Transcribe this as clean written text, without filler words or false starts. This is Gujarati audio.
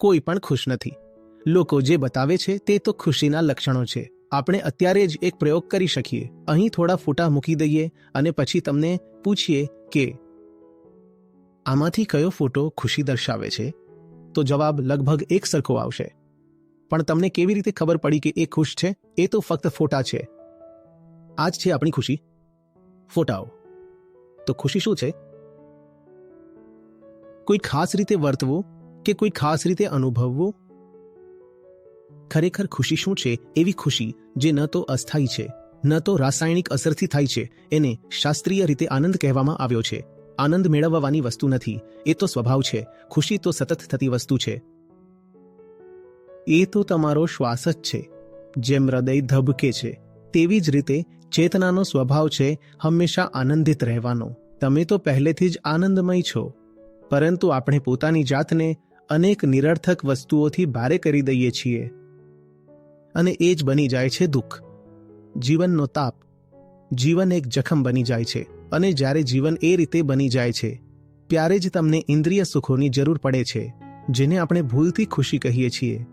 કોઈ પણ ખુશ નથી. લોકો જે બતાવે છે તે તો ખુશીના લક્ષણો છે. આપણે અત્યારે જ એક પ્રયોગ કરી શકીએ. અહીં થોડા ફોટા મૂકી દઈએ અને પછી તમને પૂછીએ કે આમાંથી કયો ફોટો ખુશી દર્શાવે છે, તો જવાબ લગભગ એક સરખો આવશે. પણ તમને કેવી રીતે ખબર પડી કે એ ખુશ છે? એ તો ફક્ત ફોટા છે. આ જ છે આપણી ખુશી, ફોટાઓ. તો ખુશી શું છે? કોઈ ખાસ રીતે વર્તવું કે કોઈ ખાસ રીતે અનુભવવું? ખરેખર ખુશી શું છે? એવી ખુશી જે ન તો અસ્થાયી છે, ન તો રાસાયણિક અસરથી થાય છે. એને શાસ્ત્રીય રીતે આનંદ કહેવામાં આવ્યો છે. આનંદ મેળવવાની વસ્તુ નથી, એ તો સ્વભાવ છે. ખુશી તો સતત થતી વસ્તુ છે. એ તો તમારો શ્વાસ જ છે. જેમ હૃદય ધબકે છે તેવી જ રીતે ચેતનાનો સ્વભાવ છે હંમેશા આનંદિત રહેવાનો. તમે તો પહેલેથી જ આનંદમય છો, પરંતુ આપણે પોતાની જાતને અનેક નિરર્થક વસ્તુઓથી ભારે કરી દઈએ છીએ અને એ જ બની જાય છે દુઃખ, જીવનનો તાપ. જીવન એક જખમ બની જાય છે અને જ્યારે જીવન એ રીતે બની જાય છે ત્યારે જ તમને ઇન્દ્રિય સુખોની જરૂર પડે છે, જેને આપણે ભૂલથી ખુશી કહીએ છીએ.